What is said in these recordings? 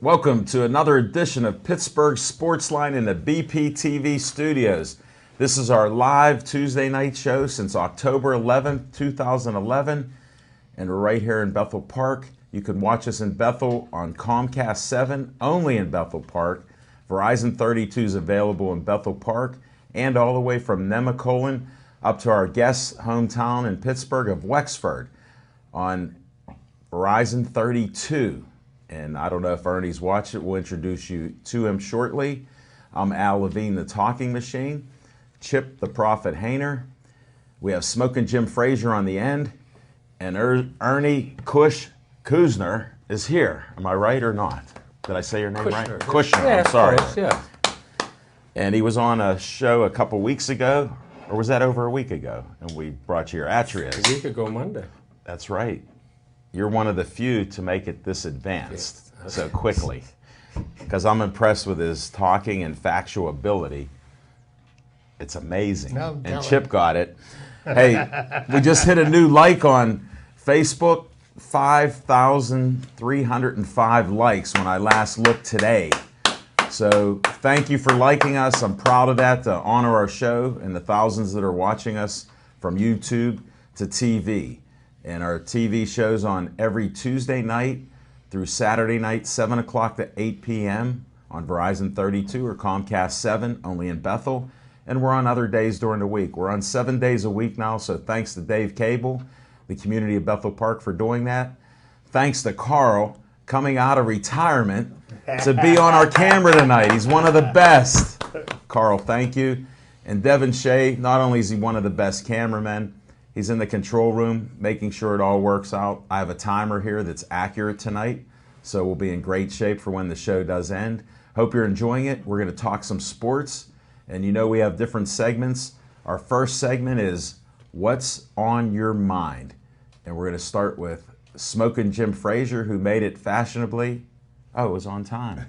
Welcome to another edition of Pittsburgh Sportsline in the BPTV studios. This is our live Tuesday night show since October 11th, 2011, and we're right here in Bethel Park. You can watch us in Bethel on Comcast 7, only in Bethel Park. Verizon 32 is available in Bethel Park, and all the way from Nemacolin up to our guest hometown in Pittsburgh of Wexford on Verizon 32. And I don't know if Ernie's watched it. We'll introduce you to him shortly. I'm Al Levine, the Talking Machine. Chip, the Prophet Hayner. We have Smokin' Jim Frazier on the end. And Ernie Kuzner is here. Am I right or not? Did I say your name right? Kushner, yeah, I'm sorry. Close, yeah. And he was on a show a couple weeks ago. Or was that over a week ago? And we brought you your Atrias. A week ago Monday. That's right. You're one of the few to make it this advanced so quickly, because I'm impressed with his talking and factual ability. It's amazing. No, and Chip got it. Hey, we just hit a new like on Facebook, 5,305 likes when I last looked today. So thank you for liking us. I'm proud of that, to honor our show and the thousands that are watching us from YouTube to TV. And our TV shows on every Tuesday night through Saturday night, 7 o'clock to 8 p.m. on Verizon 32 or Comcast 7, only in Bethel. And we're on other days during the week. We're on 7 days a week now, so thanks to Dave Cable, the community of Bethel Park, for doing that. Thanks to Carl, coming out of retirement to be on our camera tonight. He's one of the best. Carl, thank you. And Devin Shea, not only is he one of the best cameramen, he's in the control room making sure it all works out. I have a timer here that's accurate tonight, so we'll be in great shape for when the show does end. Hope you're enjoying it. We're going to talk some sports, and you know we have different segments. Our first segment is What's on Your Mind? And we're going to start with Smokin' Jim Frazier, who made it fashionably. Oh, it was on time.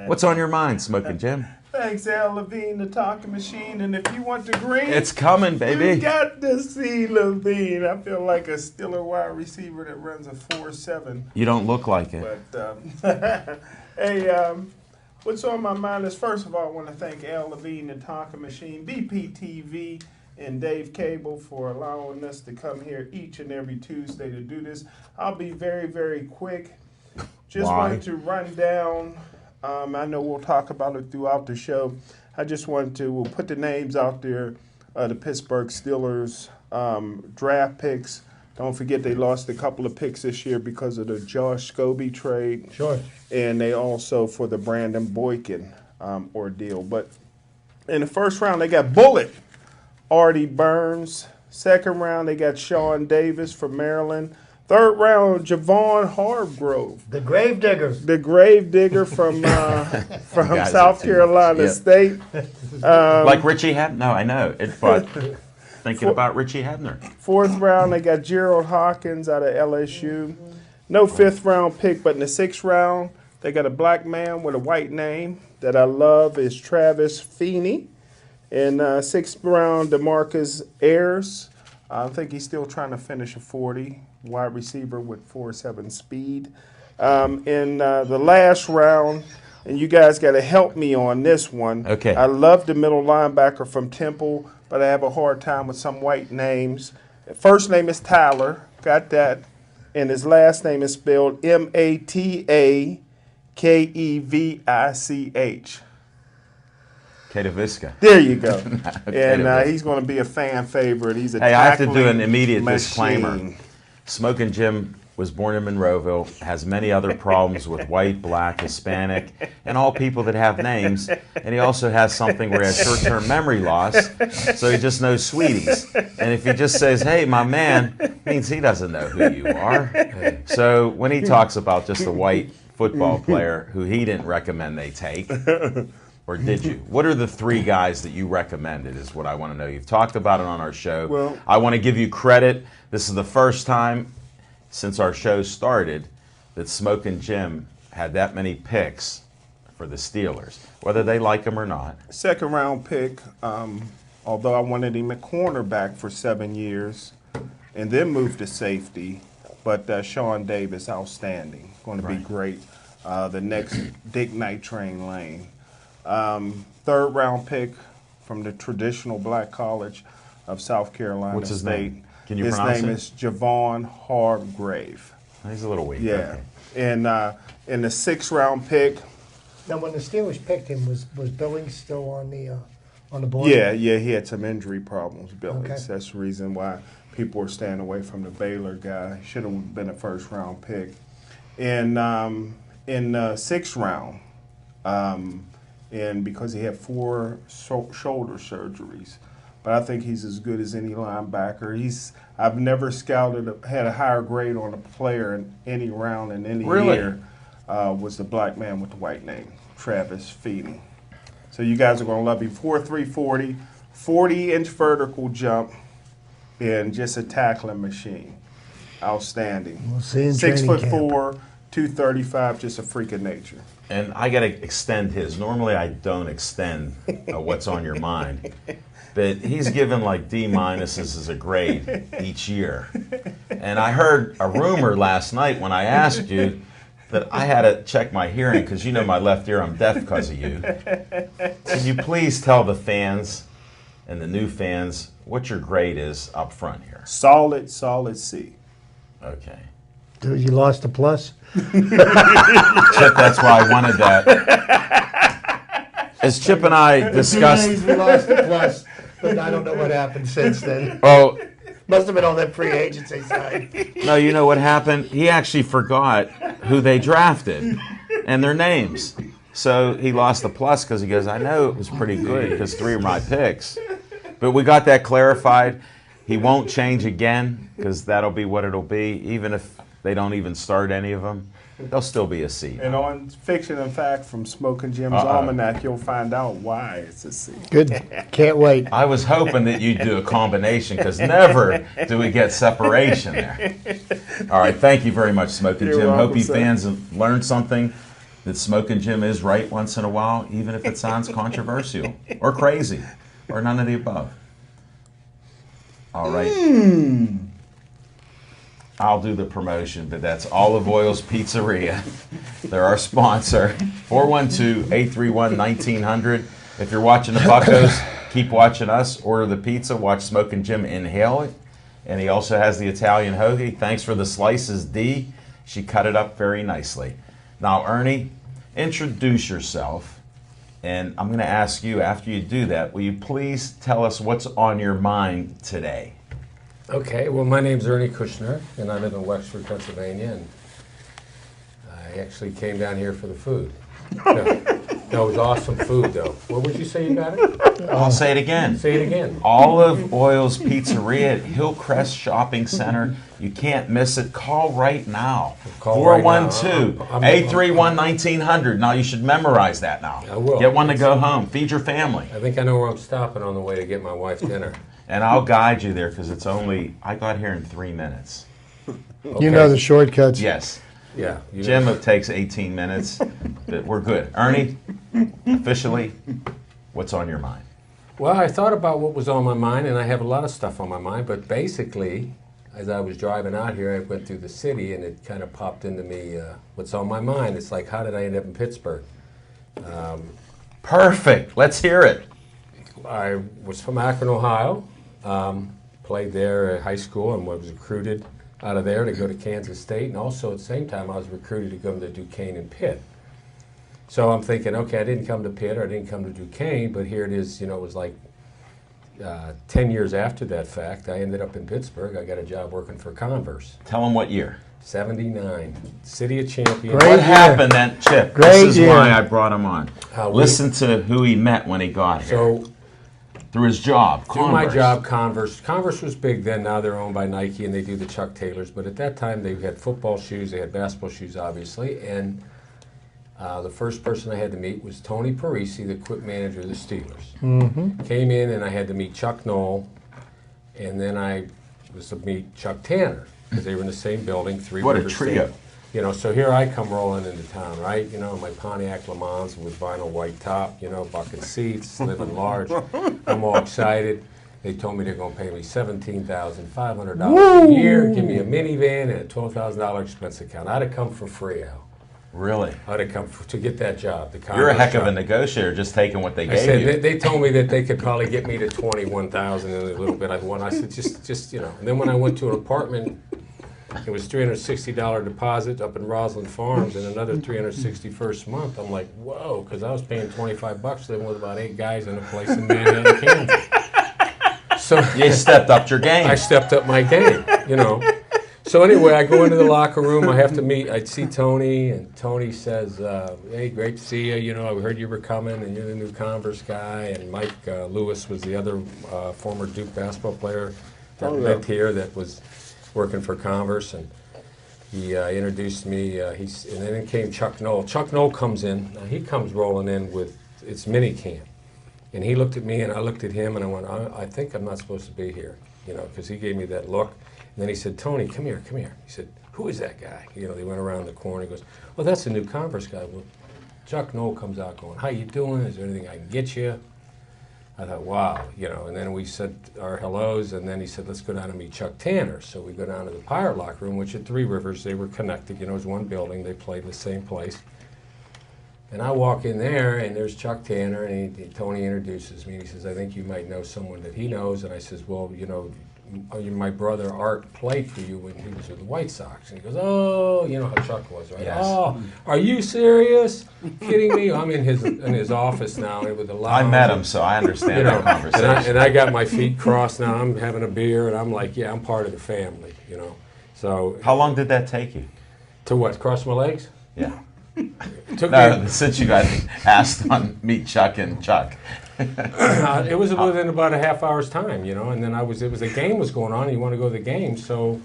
What's on your mind, Smokin' Jim? Thanks, Al Levine, the Talking Machine. And if you want the green, It's coming, baby. you got to see Levine. I feel like a Steeler wide receiver that runs a 4.7. You don't look like it. But, hey, what's on my mind is, first of all, I want to thank Al Levine, the Talking Machine, BPTV, and Dave Cable for allowing us to come here each and every Tuesday to do this. I'll be very, very quick. Just Why? wanted to run down. I know we'll talk about it throughout the show. I just wanted to we'll put the names out there, the Pittsburgh Steelers draft picks. Don't forget they lost a couple of picks this year because of the Josh Scobie trade. Sure. And they also for the Brandon Boykin ordeal. But in the first round, they got Bullet, Artie Burns. Second round, they got Sean Davis from Maryland. Third round, Javon Hargrove. The Gravedigger. The Gravedigger from South Carolina State. Like Richie Hebner? No, I know. But thinking about Richie Hebner. Fourth round, they got Gerald Hawkins out of LSU. No fifth round pick, but in the sixth round, they got a black man with a white name that I love is Travis Feeney. In sixth round, DeMarcus Ayers. I think he's still trying to finish a 40. Wide receiver with 4.7 speed. In the last round, and you guys got to help me on this one. Okay. I love the middle linebacker from Temple, but I have a hard time with some white names. First name is Tyler, got that, and his last name is spelled Matakevich. Kataviska. There you go. Okay, And he's going to be a fan favorite. He's a Hey, I have to do an tackling immediate machine. disclaimer. Smokin' Jim was born in Monroeville, has many other problems with white, black, Hispanic, and all people that have names. And he also has something where he has short-term memory loss, so he just knows sweeties. And if he just says, hey, my man, it means he doesn't know who you are. So when he talks about just a white football player who he didn't recommend they take, or did you? What are the three guys that you recommended is what I want to know. You've talked about it on our show. Well, I want to give you credit. This is the first time since our show started that Smokin' Jim had that many picks for the Steelers, whether they like him or not. Second round pick, although I wanted him at cornerback for 7 years and then moved to safety. But Sean Davis, outstanding. Going to be great. the next Dick Night Train Lane. Third round pick from the traditional black college of South Carolina What's his State. name? Can you his pronounce name it? is Javon Hargrave. He's a little weak. Yeah. Okay. And in the 6th round pick. Now, when the Steelers picked him, was Billings still on the board? Yeah, he had some injury problems, Billings. Okay. That's the reason why people were staying away from the Baylor guy. Should have been a first round pick. And in the 6th round, and because he had 4 shoulder surgeries, but I think he's as good as any linebacker. I've never had a higher grade on a player in any round in any year. Was the black man with the white name, Travis Feeney. So you guys are going to love him. 4.3 40, 40-inch vertical jump, and just a tackling machine. Outstanding. We'll see in 6'4", training camp. 235, just a freak of nature. And I got to extend his. Normally I don't extend what's on your mind. But he's given like D- as a grade each year. And I heard a rumor last night when I asked you that I had to check my hearing because you know my left ear, I'm deaf because of you. Can you please tell the fans and the new fans what your grade is up front here? Solid C. Okay. Dude, you lost a plus? Chip, that's why I wanted that. As Chip and I discussed. We lost a plus, but I don't know what happened since then. Oh, Must have been on that free agency side. no, you know what happened? He actually forgot who they drafted and their names. So he lost the plus because he goes, I know it was pretty good because 3 of my picks. But we got that clarified. He won't change again because that'll be what it'll be. Even if they don't even start any of them, they'll still be a C. And on Fiction and Fact from Smoking Jim's Almanac, you'll find out why it's a C. Good. Can't wait. I was hoping that you'd do a combination because never do we get separation there. All right, thank you very much, Smoking You're Jim. welcome, Hope you sir. fans have learned something, that Smoking Jim is right once in a while, even if it sounds controversial or crazy or none of the above. All right. I'll do the promotion, but that's Olive Oil's Pizzeria. They're our sponsor. 412-831-1900. If you're watching the Buccos, keep watching us. Order the pizza. Watch Smoking Jim inhale it. And he also has the Italian hoagie. Thanks for the slices, Dee. She cut it up very nicely. Now, Ernie, introduce yourself. And I'm going to ask you, after you do that, will you please tell us what's on your mind today? Okay, well, my name's Ernie Kushner, and I live in Wexford, Pennsylvania, and I actually came down here for the food. No, it was awesome food, though. What would you say you got it? I'll say it again. Say it again. Olive Oil's Pizzeria at Hillcrest Shopping Center. You can't miss it. Call right now. Call right now. 412-831-1900. Now you should memorize that now. I will. Get one to go home. Feed your family. I think I know where I'm stopping on the way to get my wife dinner. And I'll guide you there because it's only, I got here in 3 minutes. Okay. You know the shortcuts. Yes. Yeah. You know. Jim, it takes 18 minutes, but we're good. Ernie, officially, what's on your mind? Well, I thought about what was on my mind, and I have a lot of stuff on my mind, but basically, as I was driving out here, I went through the city, and it kind of popped into me what's on my mind. It's like, how did I end up in Pittsburgh? Perfect. Let's hear it. I was from Akron, Ohio, played there at high school and was recruited out of there to go to Kansas State, and also at the same time I was recruited to go to Duquesne and Pitt. So I'm thinking, okay, I didn't come to Pitt or I didn't come to Duquesne, but here it is, you know, it was like 10 years after that fact, I ended up in Pittsburgh. I got a job working for Converse. Tell them what year. 79, City of Champions. Great What year. happened then, Chip? Great This is year. why I brought him on. How we- Listen to who he met when he got here. So Through his job, through my Converse. job, Converse. Converse was big then. Now they're owned by Nike, and they do the Chuck Taylors. But at that time, they had football shoes. They had basketball shoes, obviously. And the first person I had to meet was Tony Parisi, the equip manager of the Steelers. Came in, and I had to meet Chuck Knoll, and then I was to meet Chuck Tanner because they were in the same building. What a trio. You know, so here I come rolling into town, right? You know, my Pontiac Le Mans with vinyl white top, you know, bucket seats, living large. I'm all excited. They told me they're going to pay me $17,500 a year, give me a minivan and a $12,000 expense account. I'd have come for free, Al. Really? I'd have come to get that job. You're a heck of a negotiator, just taking what they gave you. They told me that they could probably get me to 21,000 and a little bit. I said, just you know. And then when I went to an apartment, it was $360 deposit up in Roslyn Farms and another $360 first month. I'm like, whoa, because I was paying $25 living with about 8 guys in a place in Manhattan, Kansas. So you stepped up your game. I stepped up my game, you know. So anyway, I go into the locker room. I'd see Tony, and Tony says, hey, great to see you. You know, I heard you were coming, and you're the new Converse guy. And Mike Lewis was the other former Duke basketball player that lived here that was working for Converse. And he introduced me. And then in came Chuck Knoll. Chuck Knoll comes in. Now, he comes rolling in with, it's mini camp. And he looked at me, and I looked at him, and I went, I think I'm not supposed to be here, you know, because he gave me that look. And then he said, Tony, come here. He said, who is that guy? You know, they went around the corner. He goes, well, that's the new Converse guy. Well, Chuck Knoll comes out going, how you doing? Is there anything I can get you? I thought, wow, you know, and then we said our hellos, and then he said, let's go down and meet Chuck Tanner. So we go down to the Pirate locker room, which at Three Rivers, they were connected. You know, it was one building. They played in the same place. And I walk in there, and there's Chuck Tanner, and Tony introduces me, and he says, I think you might know someone that he knows. And I says, well, you know, my brother Art played for you when he was with the White Sox. And he goes, oh, you know how Chuck was, right? Yes. Oh, are you serious? Kidding me? I'm in his office now with the lounge. I met him, so I understand that conversation. And I got my feet crossed now. I'm having a beer, and I'm like, yeah, I'm part of the family, you know. So how long did that take you? To what? Cross my legs? Yeah. Took No, me, since you got asked on Meet Chuck and Chuck. it was within about a half hour's time, you know, and then it was a game was going on, and you want to go to the game, so,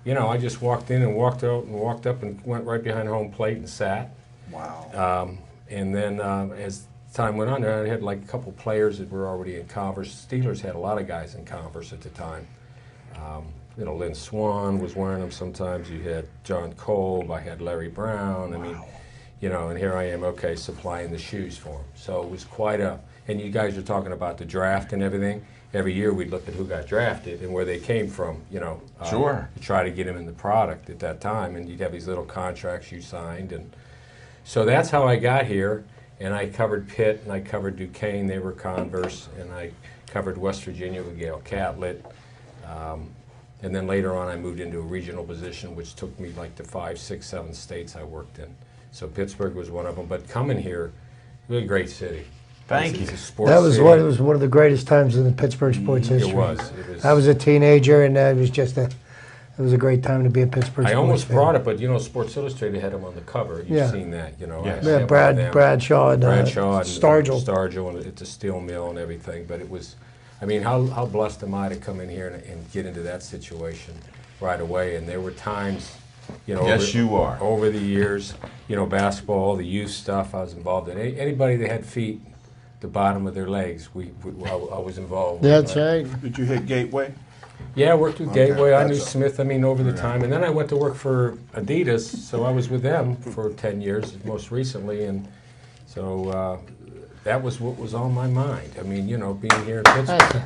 you know, I just walked in and walked out and walked up and went right behind home plate and sat. Wow. And then as time went on, I had like a couple players that were already in Converse. Steelers had a lot of guys in Converse at the time. You know, Lynn Swan was wearing them sometimes. You had John Kolb. I had Larry Brown. I mean, you know, and here I am, okay, supplying the shoes for them. So it was quite a, and you guys are talking about the draft and everything. Every year we'd look at who got drafted and where they came from, you know. Sure. To try to get them in the product at that time. And you'd have these little contracts you signed. And so that's how I got here. And I covered Pitt, and I covered Duquesne. They were Converse. And I covered West Virginia with Gail Catlett. And then later on I moved into a regional position, which took me like to 5, 6, 7 states I worked in. So Pittsburgh was one of them. But coming here, really great city. Thank you. It's a sports That was city. it was one of the greatest times in the Pittsburgh sports history. It was. I was a teenager, and it was a great time to be a Pittsburgh I sports almost fan. brought it, but you know, Sports Illustrated had him on the cover. You've Yeah. seen that, you know. Yes. I Yeah, had one of them. Bradshaw and Stargell. Stargell. And it's a steel mill and everything. But it was, I mean, how blessed am I to come in here and get into that situation right away? And there were times, you know, Yes, you are. over the years, you know, basketball, the youth stuff I was involved in. Anybody that had feet, the bottom of their legs, I was involved with. That's right. Did you hit Gateway? Yeah, I worked with Okay, Gateway. I knew that's- Smith, I mean, over the time. And then I went to work for Adidas, so I was with them for 10 years, most recently. And so that was what was on my mind. I mean, you know, being here in Pittsburgh.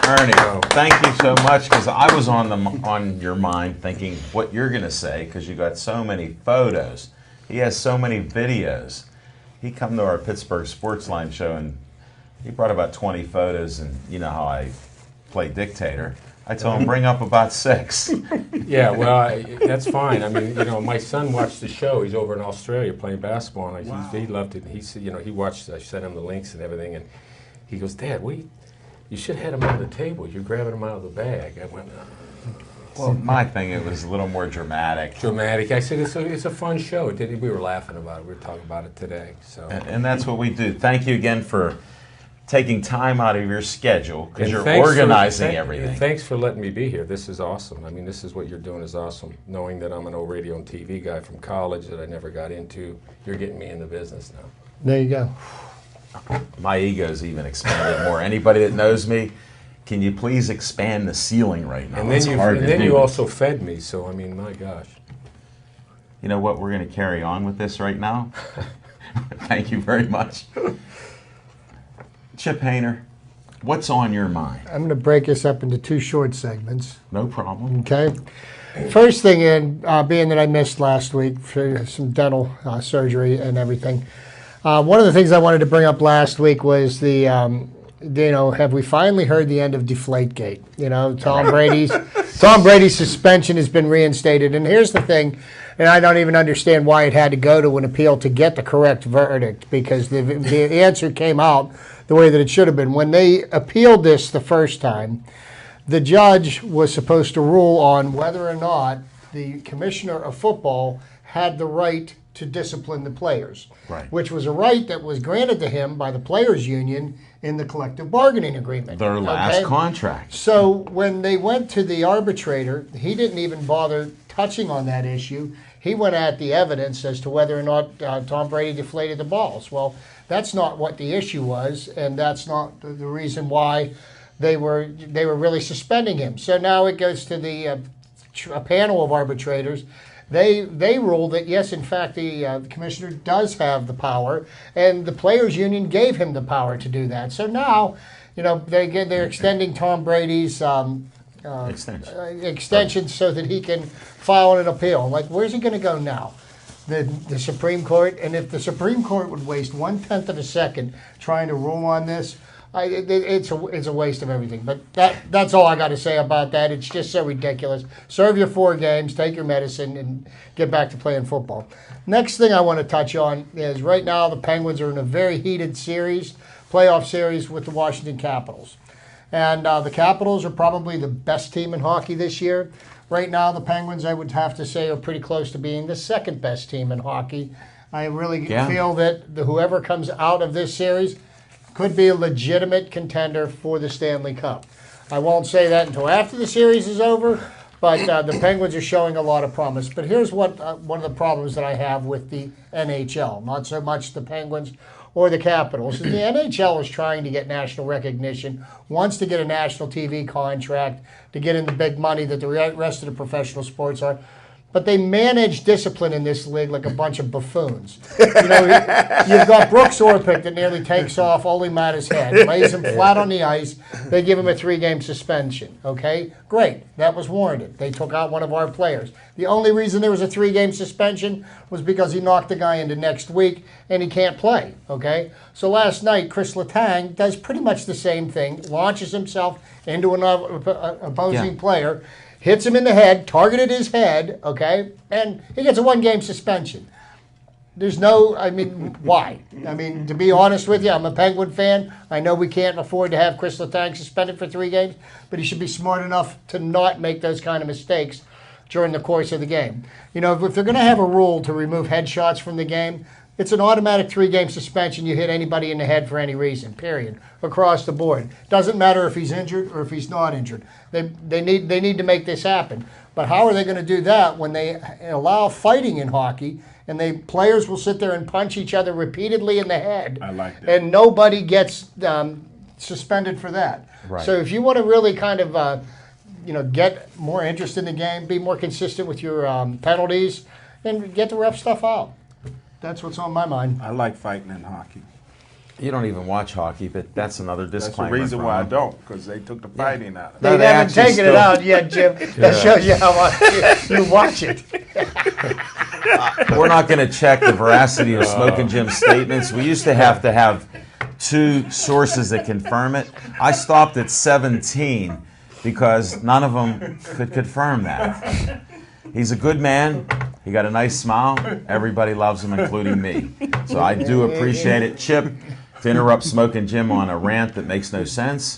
Ernie, thank you so much, because I was on your mind thinking what you're going to say, because you got so many photos. He has so many videos. He come to our Pittsburgh Sportsline show, and he brought about 20 photos, and you know how I play dictator. I told him, bring up about 6. Yeah, well, that's fine. I mean, you know, my son watched the show. He's over in Australia playing basketball, and he loved it. He said, you know, he watched, I sent him the links and everything, and he goes, Dad, you should have had them on the table. You're grabbing them out of the bag. I went, Well, my thing, it was a little more dramatic. dramatic. I said, it's a fun show. We were laughing about it. We were talking about it today. So. And that's what we do. Thank you again for taking time out of your schedule, because And you're thanks organizing for, everything. Thanks for letting me be here. This is awesome. I mean, this is what you're doing is awesome. Knowing that I'm an old radio and TV guy from college that I never got into, you're getting me in the business now. There you go. My ego's even expanded more. Anybody that knows me, can you please expand the ceiling right now? And then It's hard to do. you also fed me. So I mean, my gosh. You know what? We're going to carry on with this right now. Thank you very much. Chip Hayner, What's on your mind? I'm going to break this up into 2 short segments. No problem. Okay. First thing being that I missed last week for some dental surgery and everything. One of the things I wanted to bring up last week was the, have we finally heard the end of Deflategate? Tom Brady's suspension has been reinstated. And here's the thing, and I don't even understand why it had to go to an appeal to get the correct verdict, because the answer came out the way that it should have been. When they appealed this the first time, the judge was supposed to rule on whether or not the commissioner of football had the right to discipline the players, right, which was a right that was granted to him by the players' union in the collective bargaining agreement. Their last contract. So when they went to the arbitrator, he didn't even bother touching on that issue. He went at the evidence as to whether or not Tom Brady deflated the balls. Well, that's not what the issue was, and that's not the reason why they were really suspending him. So now it goes to the a panel of arbitrators. They ruled that yes, in fact, the commissioner does have the power, and the players' union gave him the power to do that. So now, they're extending Tom Brady's extension so that he can file an appeal. Like, where's he going to go now? The Supreme Court? And if the Supreme Court would waste 1/10 of a second trying to rule on this, it's a waste of everything. But that's all I got to say about that. It's just so ridiculous. Serve your 4 games, take your medicine, and get back to playing football. Next thing I want to touch on is right now the Penguins are in a very heated playoff series with the Washington Capitals. And the Capitals are probably the best team in hockey this year. Right now, the Penguins, I would have to say, are pretty close to being the second best team in hockey. I really feel that whoever comes out of this series could be a legitimate contender for the Stanley Cup. I won't say that until after the series is over, but the Penguins are showing a lot of promise. But here's one of the problems that I have with the NHL, not so much the Penguins or the Capitals. The NHL is trying to get national recognition, wants to get a national TV contract to get in the big money that the rest of the professional sports are. But they manage discipline in this league like a bunch of buffoons. You've got Brooks Orpik that nearly takes off Ole Matta's head, lays him flat on the ice. They give him a 3-game suspension. Okay, great. That was warranted. They took out one of our players. The only reason there was a 3-game suspension was because he knocked the guy into next week and he can't play. Okay, so last night Chris Letang does pretty much the same thing, launches himself into an opposing player, hits him in the head, targeted his head, okay, and he gets a 1-game suspension. There's why? To be honest with you, I'm a Penguin fan. I know we can't afford to have Chris Letang suspended for 3 games, but he should be smart enough to not make those kind of mistakes during the course of the game. If they're going to have a rule to remove headshots from the game, it's an automatic 3-game suspension. You hit anybody in the head for any reason, period, across the board. Doesn't matter if he's injured or if he's not injured. They need to make this happen. But how are they going to do that when they allow fighting in hockey and players will sit there and punch each other repeatedly in the head? I like that. And nobody gets suspended for that. Right. So if you want to really kind of get more interest in the game, be more consistent with your penalties, then get the rough stuff out. That's what's on my mind. I like fighting in hockey. You don't even watch hockey, but that's another disclaimer. That's the reason why I don't, because they took the fighting out of it. They haven't taken it out yet, Jim. That shows you how much you watch it. We're not going to check the veracity of Smoking Jim's statements. We used to have 2 sources that confirm it. I stopped at 17 because none of them could confirm that. He's a good man. He got a nice smile. Everybody loves him, including me. So I do appreciate it. Chip, to interrupt Smoking Jim on a rant that makes no sense.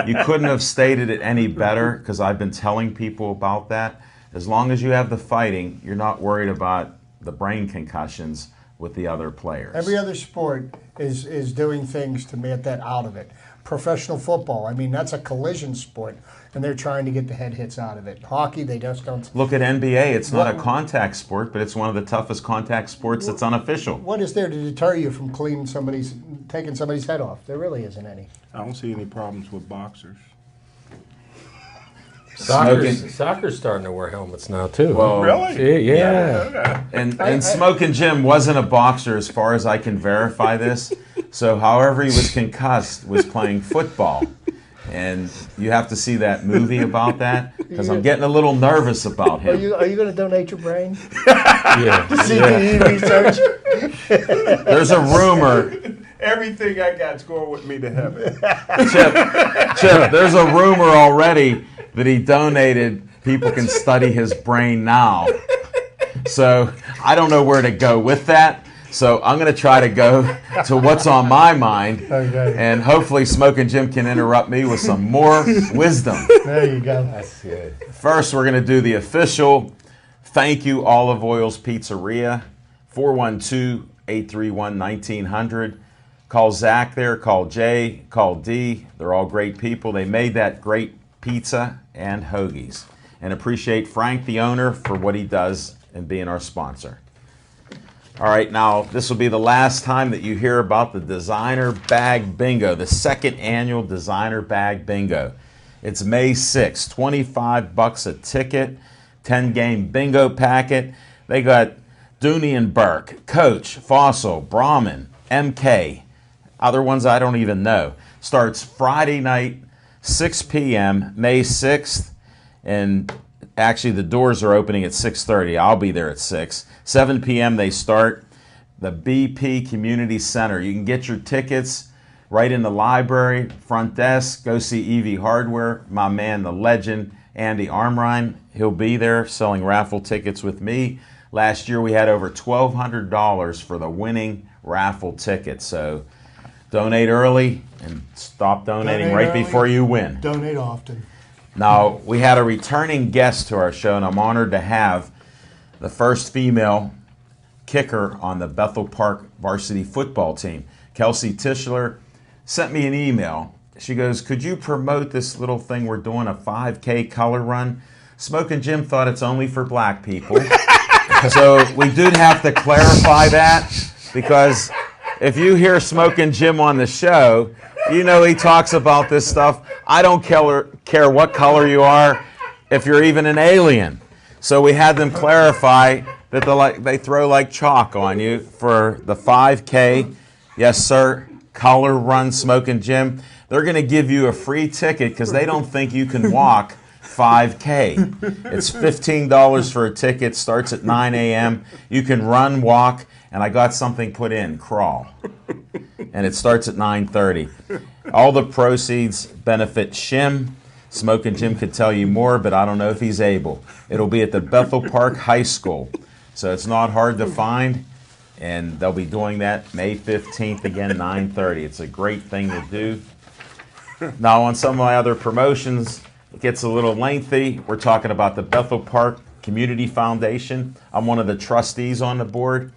You couldn't have stated it any better, because I've been telling people about that. As long as you have the fighting, you're not worried about the brain concussions with the other players. Every other sport is doing things to get that out of it. Professional football, that's a collision sport, and they're trying to get the head hits out of it. Hockey, they just don't. Look at NBA. It's not a contact sport, but it's one of the toughest contact sports that's unofficial. What is there to deter you from taking somebody's head off? There really isn't any. I don't see any problems with boxers. Soccer's starting to wear helmets now, too. Well, really? See, yeah. And Smoking Jim wasn't a boxer as far as I can verify this. So however he was concussed was playing football. And you have to see that movie about that because I'm getting a little nervous about Are him. you going to donate your brain? Yeah. CTE research? There's a rumor, Everything I got's going with me to heaven. Chip, there's a rumor already that he donated. People can study his brain now. So I don't know where to go with that. So I'm going to try to go to what's on my mind. Okay. And hopefully Smoking Jim can interrupt me with some more wisdom. There you go. That's good. First, we're going to do the official thank you, Olive Oil's Pizzeria, 412-831-1900. Call Zach there, call Jay, call Dee. They're all great people. They made that great pizza and hoagies. And appreciate Frank, the owner, for what he does and being our sponsor. All right, now this will be the last time that you hear about the Designer Bag Bingo, the second annual Designer Bag Bingo. It's May 6th, $25 a ticket, 10-game bingo packet. They got Dooney and Burke, Coach, Fossil, Brahmin, MK, other ones I don't even know. Starts Friday night, 6 p.m., May 6th, and actually the doors are opening at 6:30. I'll be there at 6. 7 p.m. they start. The BP Community Center. You can get your tickets right in the library, front desk. Go see EV Hardware. My man, the legend, Andy Armrein. He'll be there selling raffle tickets with me. Last year we had over $1,200 for the winning raffle ticket. So donate early and stop donating right early, before you win. Donate often. Now, we had a returning guest to our show, and I'm honored to have the first female kicker on the Bethel Park varsity football team. Kelsey Tischler sent me an email. She goes, could you promote this little thing we're doing, a 5K color run? Smoking Jim thought it's only for black people. So we did have to clarify that, because if you hear Smoking Jim on the show, you know he talks about this stuff. I don't care what color you are, if you're even an alien. So we had them clarify that they throw like chalk on you for the 5K. Yes, sir. Color run, Smoking Jim. They're going to give you a free ticket because they don't think you can walk 5K. It's $15 for a ticket. Starts at 9 a.m. You can run, walk, and I got something put in, crawl. And it starts at 9:30. All the proceeds benefit Shim. Smoking Jim could tell you more, but I don't know if he's able. It'll be at the Bethel Park High School. So it's not hard to find, and they'll be doing that May 15th, again, 9:30. It's a great thing to do. Now, on some of my other promotions, it gets a little lengthy. We're talking about the Bethel Park Community Foundation. I'm one of the trustees on the board.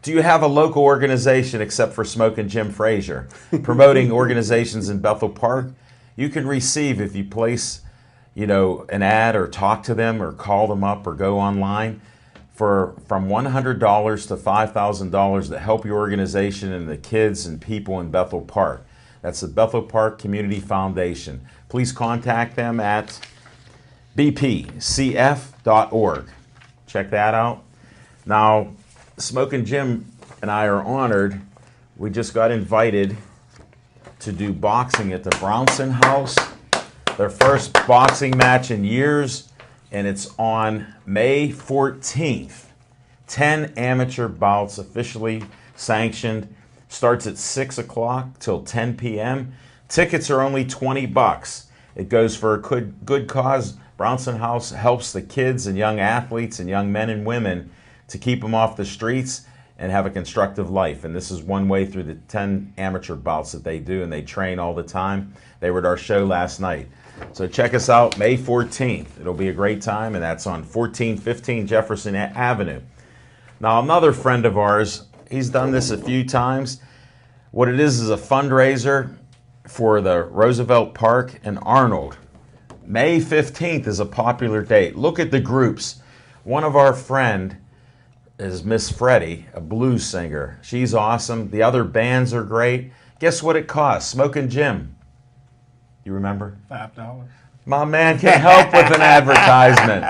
Do you have a local organization except for Smoking Jim Frazier promoting organizations in Bethel Park? You can receive, if you place, an ad or talk to them or call them up or go online, from $100 to $5,000 to help your organization and the kids and people in Bethel Park. That's the Bethel Park Community Foundation. Please contact them at bpcf.org. Check that out. Now, Smoking Jim and I are honored. We just got invited to do boxing at the Brownson House, their first boxing match in years, and it's on May 14th. 10 amateur bouts officially sanctioned. Starts at 6 o'clock till 10 p.m. Tickets are only $20. It goes for a good cause. Brownson House helps the kids and young athletes and young men and women to keep them off the streets and have a constructive life. And this is one way through the 10 amateur bouts that they do, and they train all the time. They were at our show last night. So check us out May 14th. It'll be a great time, and that's on 1415 Jefferson Avenue. Now, another friend of ours, he's done this a few times. What it is a fundraiser for the Roosevelt Park in Arnold. May 15th is a popular date. Look at the groups. One of our friend is Miss Freddie, a blues singer. She's awesome. The other bands are great. Guess what it costs? Smoking Jim. You remember? $5. My man can help with an advertisement.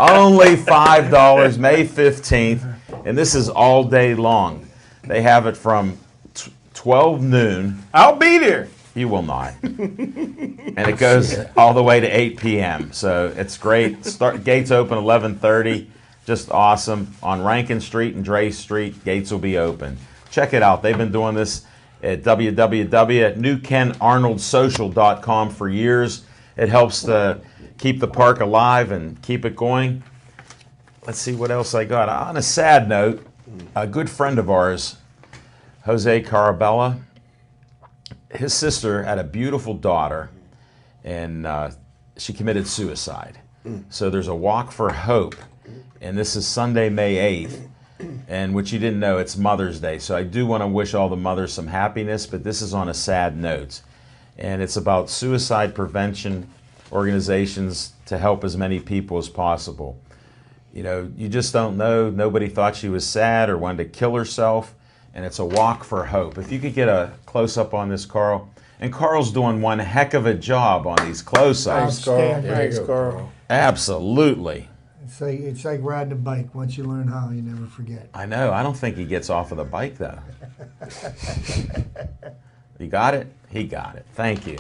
Only $5, May 15th. And this is all day long. They have it from 12 noon. I'll be there. You will not. And it goes all the way to 8 p.m. So it's great. Gates open 11:30. Just awesome. On Rankin Street and Dre Street, gates will be open. Check it out. They've been doing this at www.newkenarnoldsocial.com for years. It helps to keep the park alive and keep it going. Let's see what else I got. On a sad note, a good friend of ours, Jose Carabella, his sister had a beautiful daughter, and she committed suicide. So there's a Walk for Hope, and this is Sunday, May 8th, and which you didn't know, it's Mother's Day. So I do want to wish all the mothers some happiness, but this is on a sad note. And it's about suicide prevention organizations to help as many people as possible. You know, you just don't know. Nobody thought she was sad or wanted to kill herself, and it's a Walk for Hope. If you could get a close-up on this, Carl. And Carl's doing one heck of a job on these close-ups. Thanks, Carl. Outstanding. Thanks, Carl. Absolutely. It's like riding a bike. Once you learn how, you never forget. I know. I don't think he gets off of the bike, though. You got it? He got it. Thank you.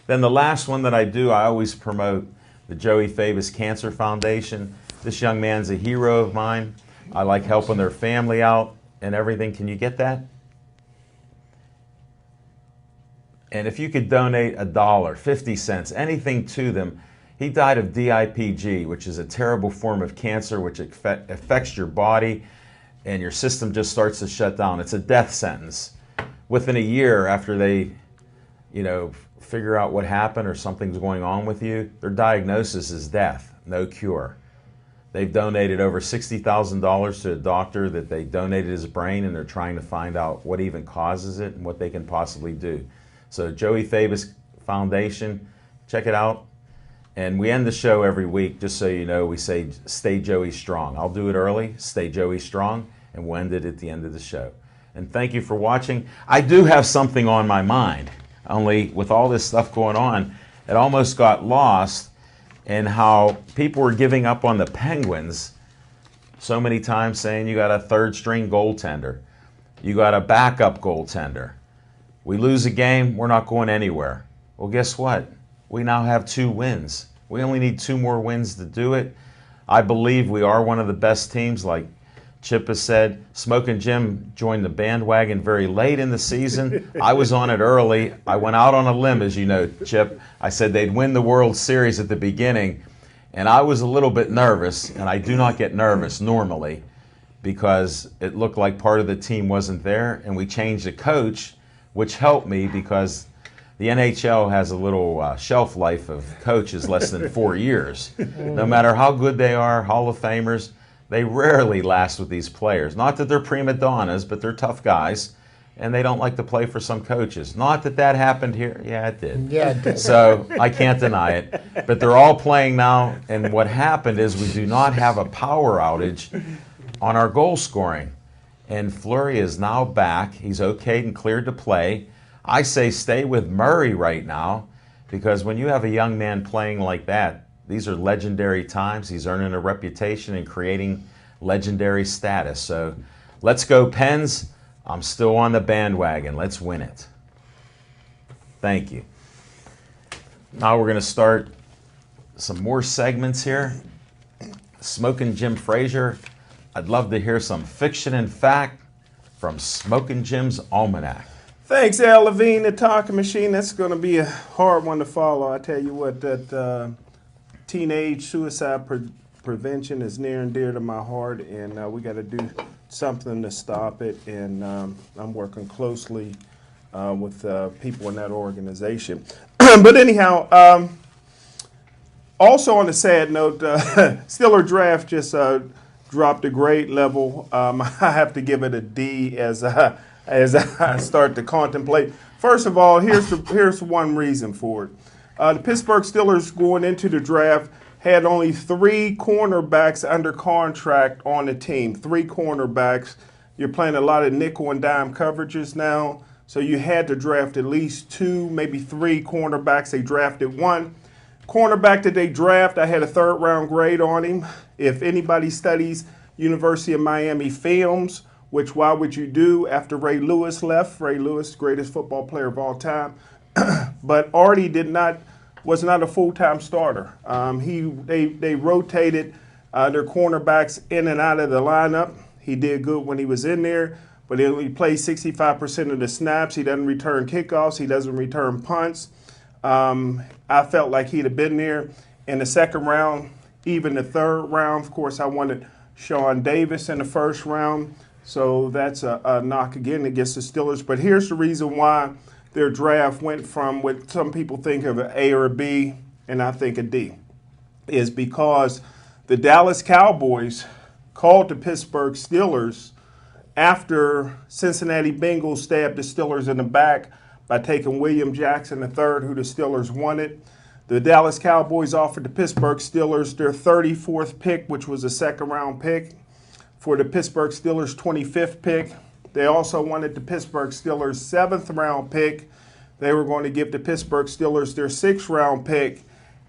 Then the last one that I do, I always promote the Joey Fabus Cancer Foundation. This young man's a hero of mine. I like helping their family out and everything. Can you get that? And if you could donate $1, 50 cents, anything to them. He died of DIPG, which is a terrible form of cancer which affects your body and your system just starts to shut down. It's a death sentence. Within a year after they, figure out what happened or something's going on with you, their diagnosis is death, no cure. They've donated over $60,000 to a doctor that they donated his brain, and they're trying to find out what even causes it and what they can possibly do. So Joey Fabus Foundation, check it out. And we end the show every week, just so you know, we say, stay Joey strong. I'll do it early, stay Joey strong, and we'll end it at the end of the show. And thank you for watching. I do have something on my mind, only with all this stuff going on, it almost got lost in how people were giving up on the Penguins so many times, saying you got a third-string goaltender, you got a backup goaltender. We lose a game, we're not going anywhere. Well, guess what? We now have 2 wins. We only need 2 more wins to do it. I believe we are one of the best teams, like Chip has said. Smokin' Jim joined the bandwagon very late in the season. I was on it early. I went out on a limb, as you know, Chip. I said they'd win the World Series at the beginning, and I was a little bit nervous, and I do not get nervous normally because it looked like part of the team wasn't there, and we changed the coach, which helped me because the NHL has a little shelf life of coaches less than 4 years. No matter how good they are, Hall of Famers, they rarely last with these players. Not that they're prima donnas, but they're tough guys, and they don't like to play for some coaches. Not that that happened here. Yeah, it did. Yeah, it did. So I can't deny it. But they're all playing now, and what happened is we do not have a power outage on our goal scoring. And Fleury is now back. He's okayed and cleared to play. I say stay with Murray right now, because when you have a young man playing like that, these are legendary times. He's earning a reputation and creating legendary status. So let's go Pens. I'm still on the bandwagon. Let's win it. Thank you. Now we're going to start some more segments here. Smokin' Jim Frazier. I'd love to hear some fiction and fact from Smokin' Jim's Almanac. Thanks, Al Levine, the talking machine. That's going to be a hard one to follow. I tell you what, that teenage suicide prevention is near and dear to my heart, and we got to do something to stop it. And I'm working closely with people in that organization. But anyhow, also on a sad note, Steeler draft just dropped a grade level. I have to give it a D as I start to contemplate. First of all, here's one reason for it. The Pittsburgh Steelers going into the draft had only 3 cornerbacks under contract on the team. 3 cornerbacks. You're playing a lot of nickel and dime coverages now, so you had to draft at least 2, maybe 3 cornerbacks. They drafted 1. Cornerback that they draft, I had a 3rd-round grade on him. If anybody studies University of Miami films, which why would you do after Ray Lewis left? Ray Lewis, greatest football player of all time. but Artie was not a full-time starter. They rotated their cornerbacks in and out of the lineup. He did good when he was in there, but he only plays 65% of the snaps. He doesn't return kickoffs. He doesn't return punts. I felt like he'd have been there in the second round, even the third round. Of course, I wanted Sean Davis in the first round, so that's a knock again against the Steelers. But here's the reason why their draft went from what some people think of an A or a B, and I think a D, is because the Dallas Cowboys called the Pittsburgh Steelers after Cincinnati Bengals stabbed the Steelers in the back by taking William Jackson III, who the Steelers wanted. The Dallas Cowboys offered the Pittsburgh Steelers their 34th pick, which was a second-round pick, for the Pittsburgh Steelers' 25th pick. They also wanted the Pittsburgh Steelers' 7th-round pick. They were going to give the Pittsburgh Steelers their 6th-round pick,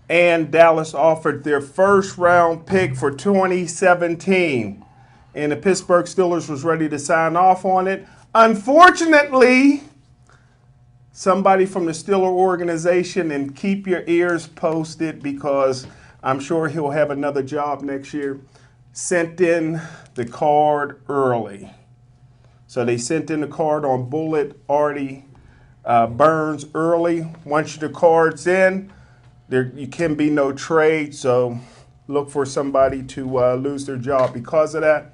and Dallas offered their 1st-round pick for 2017. And the Pittsburgh Steelers was ready to sign off on it. Unfortunately, somebody from the Steeler organization, and keep your ears posted because I'm sure he'll have another job next year, sent in the card early. So they sent in the card on Bullet Artie Burns early. Once the card's in, there you can be no trade, so look for somebody to lose their job because of that.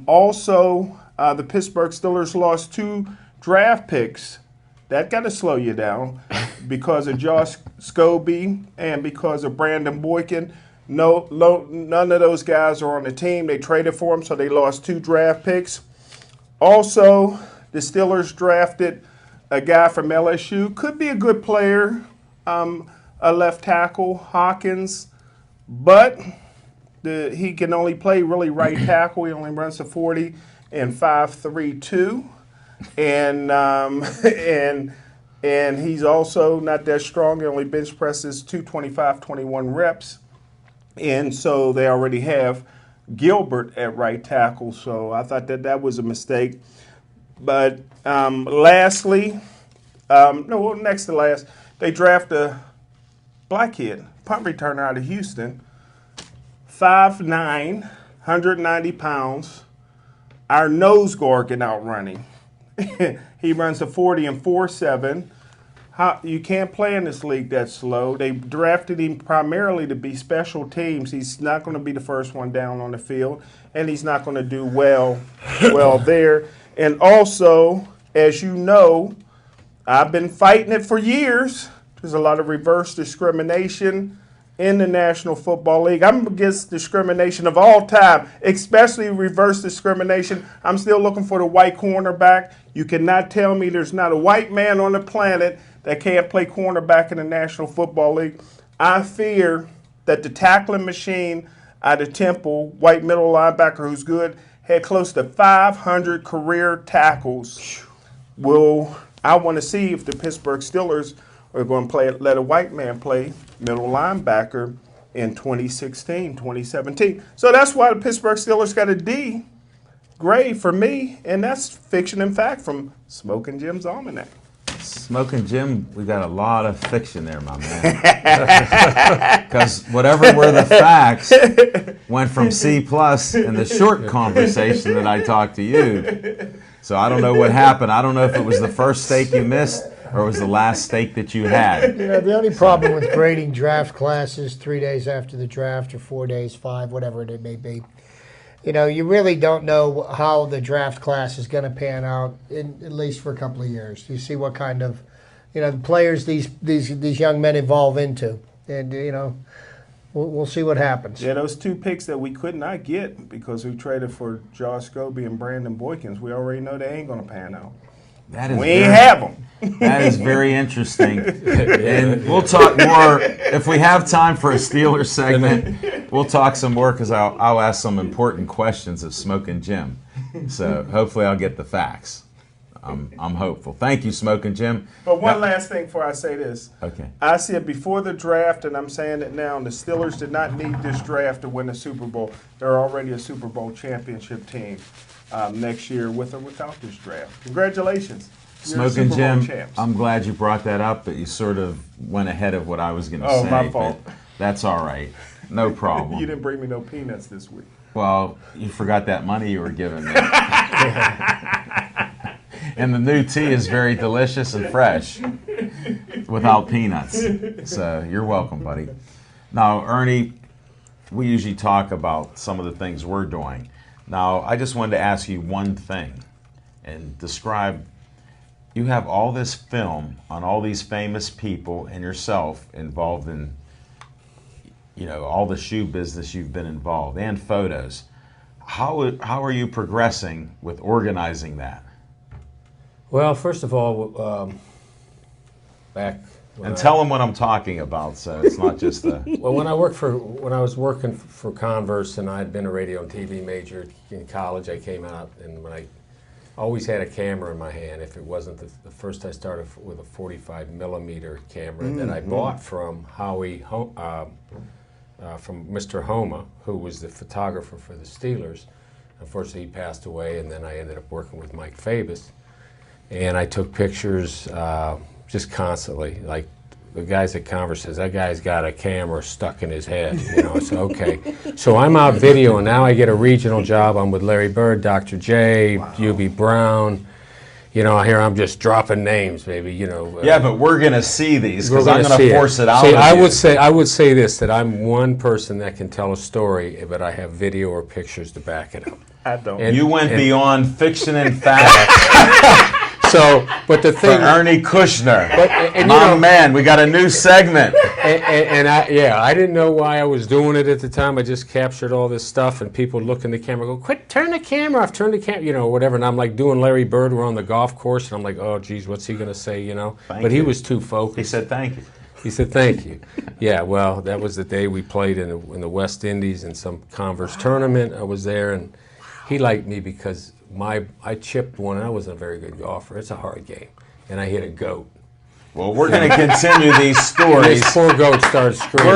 Also, the Pittsburgh Steelers lost 2 draft picks. That got to slow you down because of Josh Scobie and because of Brandon Boykin. None of those guys are on the team. They traded for them, so they lost 2 draft picks. Also, the Steelers drafted a guy from LSU. Could be a good player, a left tackle, Hawkins, but he can only play really right tackle. He only runs a 40 and 5.32. And he's also not that strong. He only bench presses 225, 21 reps. And so they already have Gilbert at right tackle. So I thought that was a mistake. But lastly, next to last, they draft a black kid, punt returner out of Houston, 5'9", 190 pounds. Our nose guard can outrun him. He runs a 40 and 4.7. You can't play in this league that slow. They drafted him primarily to be special teams. He's not going to be the first one down on the field, and he's not going to do well there. And also, as you know, I've been fighting it for years. There's a lot of reverse discrimination in the National Football League. I'm against discrimination of all time, especially reverse discrimination. I'm still looking for the white cornerback. You cannot tell me there's not a white man on the planet that can't play cornerback in the National Football League. I fear that the tackling machine out of Temple, white middle linebacker who's good, had close to 500 career tackles. I want to see if the Pittsburgh Steelers are going to let a white man play middle linebacker in 2016, 2017. So that's why the Pittsburgh Steelers got a D grade for me, and that's fiction and fact from Smoking Jim's Almanac. Smoking Jim, we got a lot of fiction there, my man. Because whatever were the facts went from C+ in the short conversation that I talked to you. So I don't know what happened. I don't know if it was the first steak you missed or it was the last steak that you had. The only problem with grading draft classes 3 days after the draft or 4 days, 5, whatever it may be, you really don't know how the draft class is going to pan out, at least for a couple of years. You see what kind of, players these young men evolve into, and we'll see what happens. Yeah, those 2 picks that we could not get because we traded for Josh Scobie and Brandon Boykins, we already know they ain't going to pan out. We ain't have them. That is very interesting. And we'll talk more. If we have time for a Steelers segment, we'll talk some more because I'll ask some important questions of Smoking Jim. So hopefully I'll get the facts. I'm hopeful. Thank you, Smoking Jim. But one last thing before I say this. Okay. I said before the draft, and I'm saying it now, the Steelers did not need this draft to win the Super Bowl. They're already a Super Bowl championship team next year with or without this draft. Congratulations. Smoking Super Bowl Jim, champs. I'm glad you brought that up, but you sort of went ahead of what I was going to say. my fault. But that's all right. No problem. You didn't bring me no peanuts this week. Well, you forgot that money you were giving me. And the new tea is very delicious and fresh without peanuts. So you're welcome, buddy. Now, Ernie, we usually talk about some of the things we're doing. Now, I just wanted to ask you one thing and describe. You have all this film on all these famous people and yourself involved in, all the shoe business you've been involved and photos. How are you progressing with organizing that? Well, first of all, back. And tell them what I'm talking about, so it's not just a. Well, when I was working for Converse, and I had been a radio and TV major in college, I came out, and when I always had a camera in my hand. If it wasn't the first, I started with a 45 millimeter camera that I bought from Howie, from Mr. Homa, who was the photographer for the Steelers. Unfortunately, he passed away, and then I ended up working with Mike Fabus, and I took pictures just constantly. Like the guys at Converse says, that guy's got a camera stuck in his head. So okay. So I'm out videoing. Now I get a regional job. I'm with Larry Bird, Dr. J, UB Brown. Here I'm just dropping names, baby. Yeah, but we're gonna see these because I'm gonna force it out. See, I would say this, that I'm one person that can tell a story, but I have video or pictures to back it up. I don't. You went beyond fiction and fact. So, but the thing, for Ernie Kushner, and man, we got a new segment. And I didn't know why I was doing it at the time. I just captured all this stuff, and people look in the camera, go, "Quit! Turn the camera off! Turn the camera!" Whatever. And I'm like doing Larry Bird. We're on the golf course, and I'm like, "Oh, geez, what's he gonna say?" But he was too focused. He said, "Thank you." He said, "Thank you." Yeah. Well, that was the day we played in the West Indies in some Converse tournament. I was there, and he liked me because I chipped one, and I wasn't a very good golfer. It's a hard game. And I hit a goat. Well, we're going to continue these stories. This poor goat started screaming.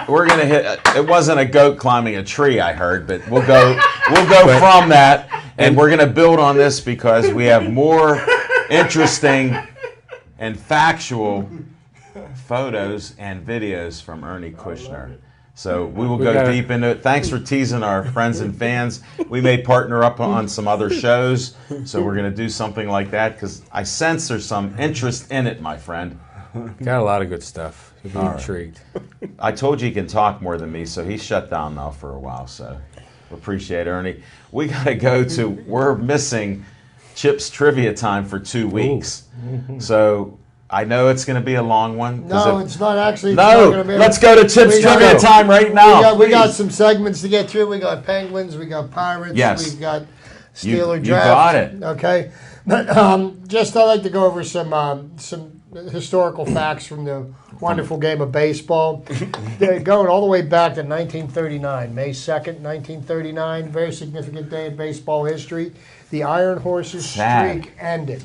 We're going to hit. It wasn't a goat climbing a tree, I heard, but we'll go from that, and we're going to build on this because we have more interesting and factual photos and videos from Ernie Kushner. So we will go deep into it. Thanks for teasing our friends and fans. We may partner up on some other shows, so we're going to do something like that because I sense there's some interest in it, my friend. Got a lot of good stuff. You'll be intrigued. I told you he can talk more than me, so he's shut down now for a while, so appreciate it, Ernie. We got to go to, we're missing Chip's trivia time for 2 weeks. So I know it's going to be a long one. No, it's not actually. No, let's go to Chip's trivia time right now. We got some segments to get through. We got Penguins, we got Pirates, we've got Steeler draft. You got it. Okay, but I'd like to go over some historical facts from the wonderful game of baseball. They're going all the way back to 1939, May 2nd, 1939. Very significant day in baseball history. The Iron Horses streak ended.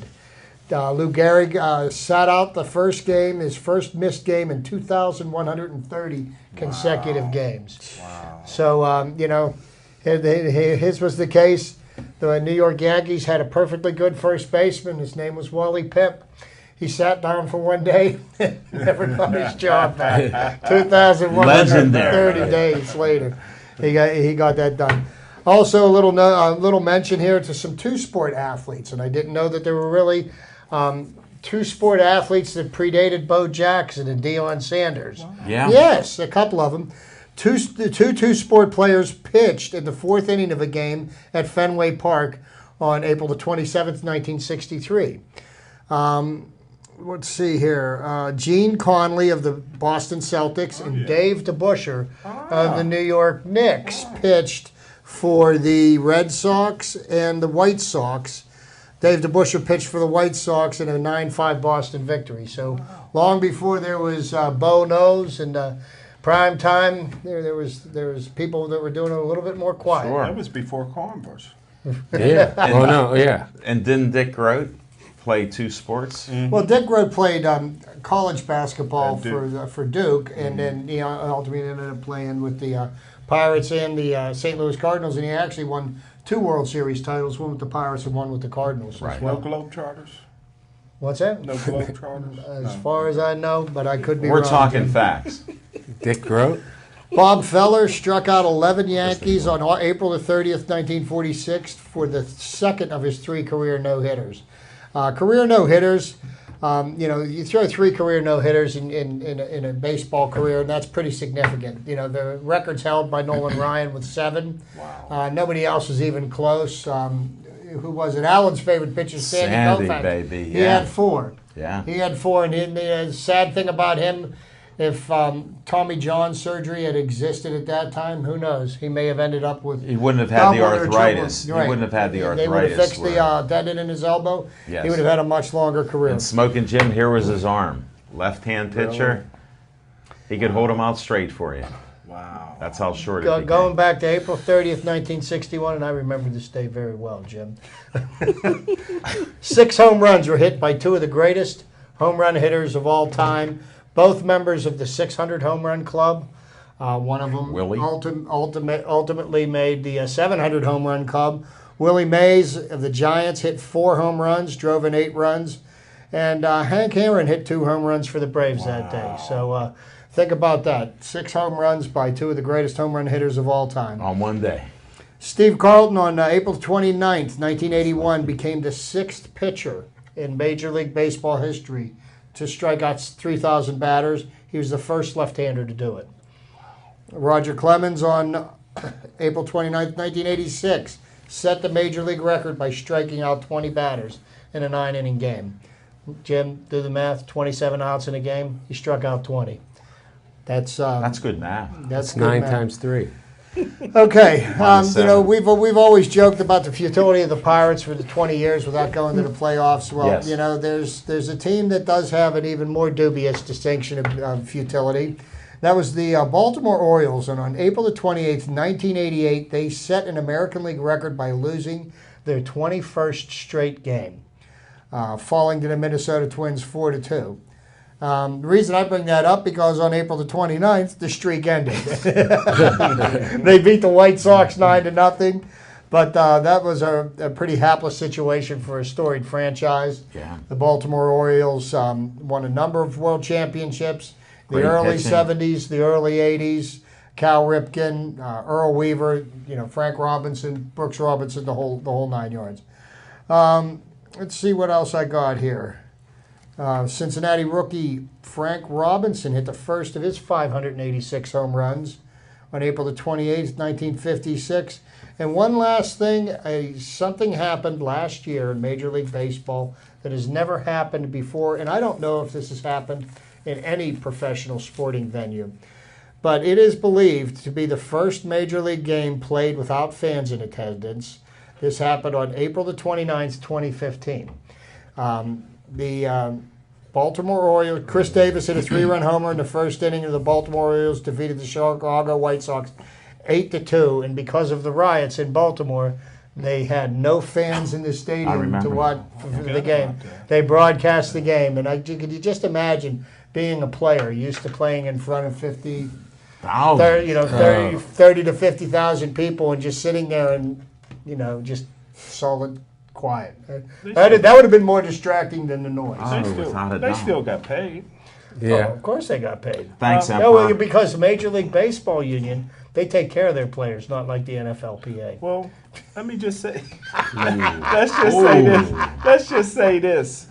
Lou Gehrig sat out the first game, his first missed game in 2,130 consecutive games. Wow. So, his was the case. The New York Yankees had a perfectly good first baseman. His name was Wally Pipp. He sat down for one day, never got his job back. 2,130 days later, he got that done. Also, a little mention here to some two-sport athletes, and I didn't know that there were really two-sport athletes that predated Bo Jackson and Deion Sanders. Wow. Yeah. Yes, a couple of them. Two-sport players pitched in the fourth inning of a game at Fenway Park on April the 27th, 1963. Let's see here. Gene Conley of the Boston Celtics and Dave DeBusschere of the New York Knicks pitched for the Red Sox and the White Sox. Dave DeBusschere pitched for the White Sox in a 9-5 Boston victory. So long before there was Bo Knows and prime time, there was people that were doing it a little bit more quiet. Sure. That was before Converse. Yeah. And didn't Dick Groat play two sports? Mm-hmm. Well, Dick Groat played college basketball for Duke, and then he ultimately ended up playing with the Pirates and the St. Louis Cardinals, and he actually won 2 World Series titles, one with the Pirates and one with the Cardinals. Right. No Globetrotters? What's that? No Globetrotters? As far as I know, but I could be We're wrong. talking Jim. facts. Dick Groat. Bob Feller struck out 11 Yankees on April the 30th, 1946 for the second of his 3 career no-hitters. Career no-hitters, you throw 3 career no-hitters in a baseball career, and that's pretty significant. The record's held by Nolan Ryan with 7. Wow. Nobody else was even close. Who was it? Alan's favorite pitcher, Sandy Koufax. Baby. He had 4. Yeah. He had 4, and the sad thing about him, if Tommy John surgery had existed at that time, who knows? He may have ended up with. He wouldn't have had the double or arthritis. triple. He Right. wouldn't have had the arthritis. They would have fixed the tendon in his elbow. Yes. He would have had a much longer career. And Smoking Jim, here was his arm. Left-hand pitcher. He could hold him out straight for you. Wow. That's how short it became. Going back to April 30th, 1961, and I remember this day very well, Jim. 6 home runs were hit by 2 of the greatest home run hitters of all time. Both members of the 600 home run club. One of them Willie. ultimately made the 700 home run club. Willie Mays of the Giants hit 4 home runs, drove in 8 runs. And Hank Aaron hit 2 home runs for the Braves that day. So think about that. 6 home runs by 2 of the greatest home run hitters of all time. On one day. Steve Carlton on April 29th, 1981 became the 6th pitcher in Major League Baseball history to strike out 3,000 batters. He was the first left-hander to do it. Roger Clemens on April 29th, 1986 set the Major League record by striking out 20 batters in a 9-inning game. Jim, do the math, 27 outs in a game. He struck out 20. That's good math. That's good 9 math. times 3. Okay, -7. we've always joked about the futility of the Pirates for the 20 years without going to the playoffs. Well, Yes. There's a team that does have an even more dubious distinction of futility. That was the Baltimore Orioles, and on April the 28th, 1988, they set an American League record by losing their 21st straight game, falling to the Minnesota Twins 4-2. The reason I bring that up because on April the 29th, the streak ended. They beat the White Sox 9-0, but that was a pretty hapless situation for a storied franchise. Yeah. The Baltimore Orioles won a number of world championships. The Great early pitching. 70s, the early 80s, Cal Ripken, Earl Weaver, Frank Robinson, Brooks Robinson, the whole 9 yards. Let's see what else I got here. Cincinnati rookie Frank Robinson hit the first of his 586 home runs on April the 28th, 1956. And one last thing, something happened last year in Major League Baseball that has never happened before, and I don't know if this has happened in any professional sporting venue. But it is believed to be the first Major League game played without fans in attendance. This happened on April the 29th, 2015. The Baltimore Orioles, Chris Davis hit a 3-run homer in the first inning of the Baltimore Orioles, defeated the Chicago White Sox 8-2, and because of the riots in Baltimore, they had no fans in the stadium to watch the game. They broadcast the game, and could you just imagine being a player used to playing in front of 30 to 50,000 people and just sitting there and just solid quiet. That would have been more distracting than the noise. They still got paid. Yeah. Oh, of course they got paid. Thanks, No, Empire. because the Major League Baseball Union, they take care of their players, not like the NFLPA. Well, let me just say, let's just say this.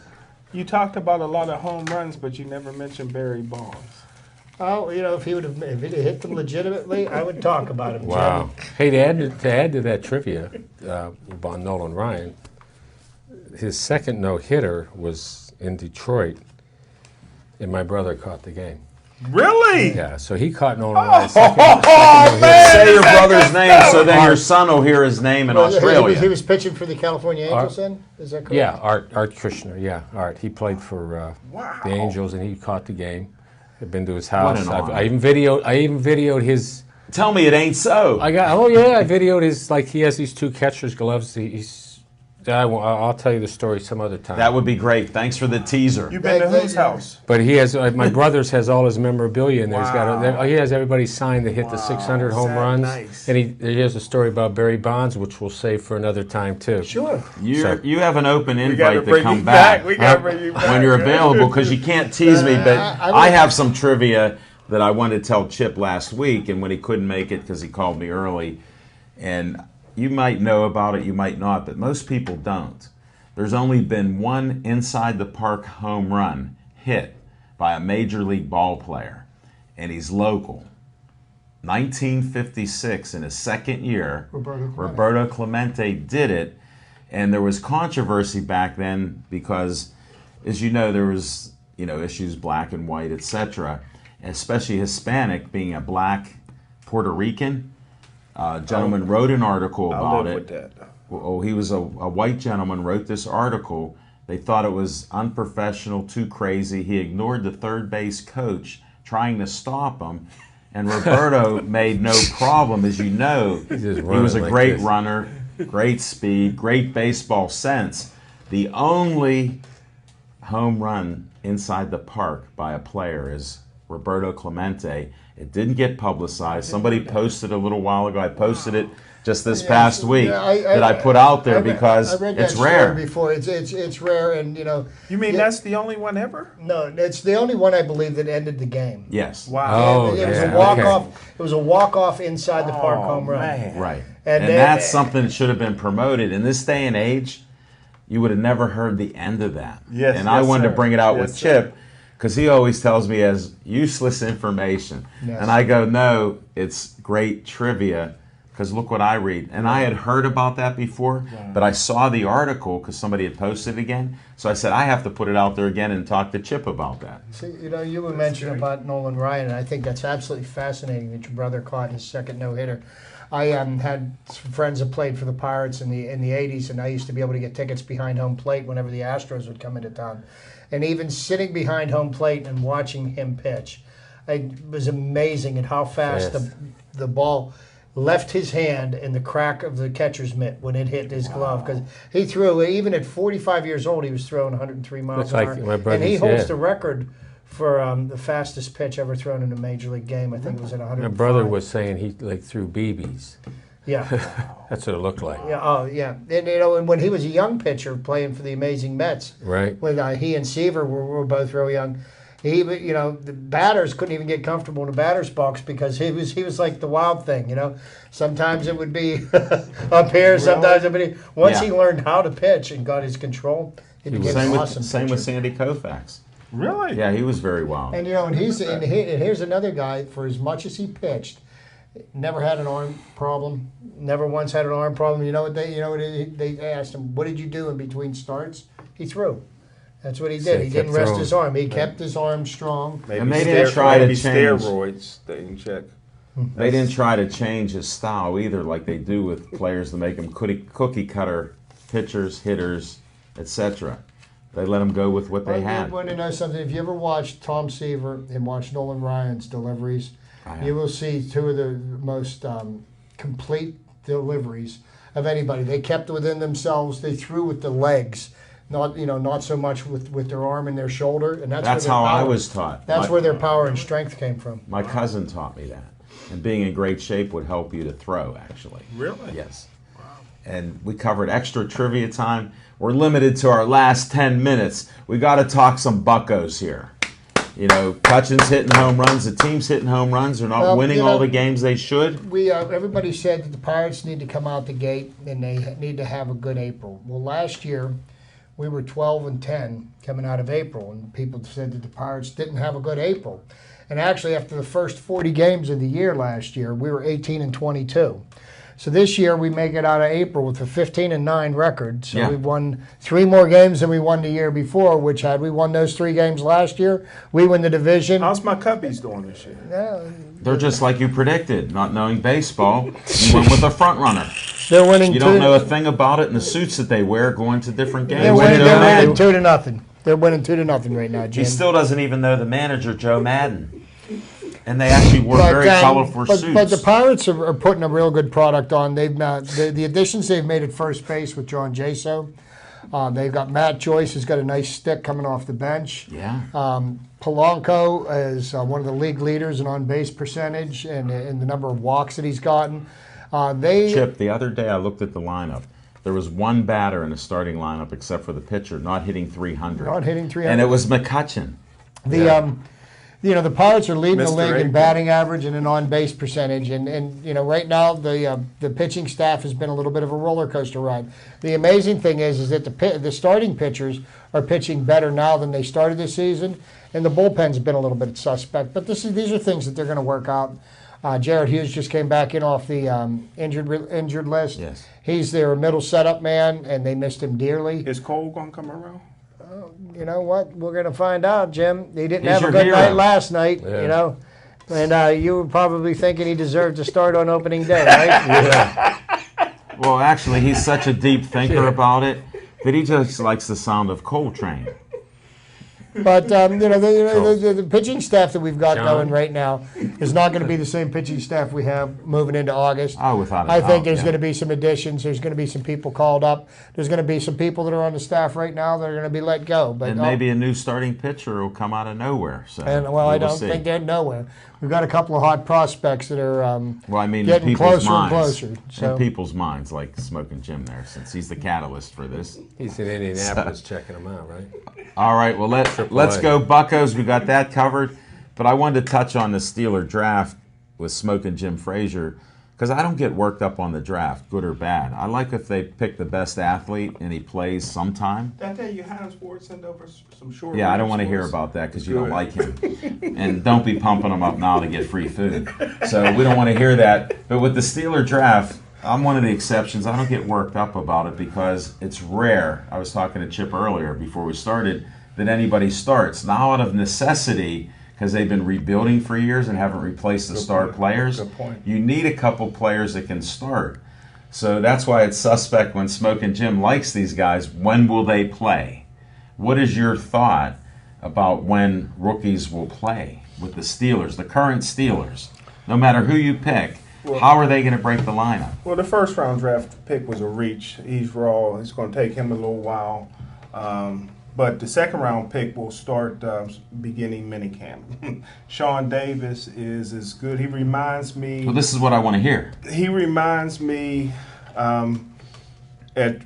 You talked about a lot of home runs, but you never mentioned Barry Bonds. Oh, if he'd have hit them legitimately, I would talk about him. Wow. Hey, to add to that trivia about Nolan Ryan, his second no-hitter was in Detroit, and my brother caught the game. Really? Yeah, so he caught Nolan Ryan's second Say your brother's name so then your son will hear his name in Australia. He was pitching for the California Angels then? Is that correct? Yeah, Art Kushner. Yeah, Art. He played for the Angels, and he caught the game. I've been to his house. What an honor. I even videoed his. Tell me it ain't so. I videoed his, he has these 2 catcher's gloves. He's I'll tell you the story some other time. That would be great. Thanks for the teaser. You've been to whose house? But he has my brother's has all his memorabilia in there. Wow. He has everybody signed that hit the 600 home is that runs. nice? And he has a story about Barry Bonds, which we'll save for another time too. Sure. You have an open gotta invite to bring come you back. We got to bring you back. when you're available, because you can't tease me. But I have some trivia that I wanted to tell Chip last week, and when he couldn't make it because he called me early, and you might know about it, you might not, but most people don't. There's only been one inside the park home run hit by a major league ball player, and he's local. 1956, in his second year, Roberto Clemente did it, and there was controversy back then because, as you know, there was issues black and white, etc., especially Hispanic, being a black Puerto Rican. Gentleman wrote an article about it. With that. Oh, he was a white gentleman, wrote this article. They thought it was unprofessional, too crazy. He ignored the third base coach trying to stop him, and Roberto made no problem. As you know, he was a great runner, great speed, great baseball sense. The only home run inside the park by a player is Roberto Clemente. It didn't get publicized. Somebody posted a little while ago. I posted it just this past week that I put out there because I read it's that rare. story before. It's rare, and You mean that's the only one ever? No, it's the only one I believe that ended the game. Yes. Wow. It was a walk-off. It was a walk-off inside the park home run. Man. Right. And And then- that's something that should have been promoted. In this day and age, you would have never heard the end of that. Yes, and I yes, wanted sir. to bring it out Yes, with sir. Chip because he always tells me as useless information. Yes. And I go, no, it's great trivia because look what I read. And I had heard about that before, but I saw the article because somebody had posted it again. So I said, I have to put it out there again and talk to Chip about that. See, you were mentioning about Nolan Ryan, and I think that's absolutely fascinating that your brother caught his second no-hitter. I had some friends that played for the Pirates in the 80s, and I used to be able to get tickets behind home plate whenever the Astros would come into town. And even sitting behind home plate and watching him pitch, it was amazing at how fast the ball left his hand in the crack of the catcher's mitt when it hit his glove. Because he threw, even at 45 years old, he was throwing 103 miles an hour. my And he brother's, holds yeah. the record for the fastest pitch ever thrown in a major league game. I think it was at 105. My brother was saying he threw BBs. Yeah. That's what it looked like. Yeah. Oh, yeah. And and when he was a young pitcher playing for the amazing Mets, Right. when he and Seaver were both real young, the batters couldn't even get comfortable in the batter's box because he was like the wild thing. Sometimes it would be up here, sometimes it would be. Once he learned how to pitch and got his control, he became Same an with, awesome same pitcher. with Sandy Koufax. Really? Yeah, he was very wild. And here's another guy. For as much as he pitched, never had an arm problem. Never once had an arm problem. They asked him, "What did you do in between starts?" He threw. That's what he did. So he He didn't kept rest throwing. his arm. He kept his arm strong. Maybe And they didn't try to maybe change. steroids. They can check. They didn't try to change his style either, like they do with players to make them cookie cutter pitchers, hitters, etc. They let them go with what they I had. want to know something. If you ever watched Tom Seaver and watched Nolan Ryan's deliveries, you will see two of the most complete deliveries of anybody. They kept within themselves. They threw with the legs, not so much with their arm and their shoulder. And that's That's where their how I power- was taught. That's My- where their power and strength came from. My cousin taught me that. And being in great shape would help you to throw, actually. Really? Yes. And we covered extra trivia time. We're limited to our last 10 minutes. We got to talk some buckos here. Cutchin's hitting home runs. The team's hitting home runs. They're not Well, winning all the games they should. Everybody said that the Pirates need to come out the gate and they need to have a good April. Well, last year we were 12-10 coming out of April, and people said that the Pirates didn't have a good April. And actually, after the first 40 games of the year last year, we were 18-22. So this year we make it out of April with a 15-9 record. So we've won 3 more games than we won the year before. Which had we won those 3 games last year, we win the division. How's my Cubbies doing this year? They're just like you predicted, not knowing baseball. You went with a front runner. They're winning. You don't know a thing about it, and the suits that they wear going to different games. They're You winning, know that? 2-0. They're winning 2-0 right now, Jim. He still doesn't even know the manager, Joe Madden. And they actually wore very colorful suits. But the Pirates are putting a real good product on. They've the additions they've made at first base with John Jaso. They've got Matt Joyce, who's got a nice stick coming off the bench. Yeah. Polanco is one of the league leaders in on-base percentage and the number of walks that he's gotten. Chip, the other day I looked at the lineup. There was one batter in the starting lineup except for the pitcher not hitting 300. Not hitting 300. And it was McCutcheon. The Pirates are leading the Mr. league in April. batting average and in on-base percentage, and right now the pitching staff has been a little bit of a roller coaster ride. The amazing thing is that the starting pitchers are pitching better now than they started this season, and the bullpen's been a little bit suspect. But these are things that they're going to work out. Jared Hughes just came back in off the injured list. Yes. He's their middle setup man, and they missed him dearly. Is Cole going to come around? You know what? We're going to find out, Jim. He didn't He's have a your good hero. night last night, Yeah. And you were probably thinking he deserved to start on opening day, right? Yeah. Well, actually, he's such a deep thinker about it that he just likes the sound of Coltrane. But the pitching staff that we've got John? going right now is not going to be the same pitching staff we have moving into August. Oh, without a I doubt, think there's yeah. going to be some additions. There's going to be some people called up. There's going to be some people that are on the staff right now that are going to be let go. But And maybe a new starting pitcher will come out of nowhere. So I we will don't see. think they're nowhere. We've got a couple of hot prospects that are Well, I mean, getting in people's closer minds, and closer. So. in people's minds, like Smoking Jim there, since he's the catalyst for this. He's in Indianapolis checking them out, right? All right, well, let's go Buccos. We got that covered. But I wanted to touch on the Steeler draft with Smoking Jim Frazier because I don't get worked up on the draft, good or bad. I like if they pick the best athlete and he plays sometime. That day you had Sports send over some short. Yeah, I don't want to hear about that because you don't like him. And don't be pumping him up now to get free food. So we don't want to hear that. But with the Steeler draft, I'm one of the exceptions. I don't get worked up about it because it's rare. I was talking to Chip earlier before we started that anybody starts. Now out of necessity, because they've been rebuilding for years and haven't replaced the star players, Good point. you need a couple players that can start. So that's why it's suspect when Smoking Jim likes these guys. When will they play? What is your thought about when rookies will play with the Steelers, the current Steelers? No matter who you pick, how are they going to break the lineup? Well, the first round draft pick was a reach. He's raw. It's going to take him a little while. But the second round pick will start beginning minicamp. Sean Davis is as good. He reminds me. Well, this is what I want to hear. He reminds me.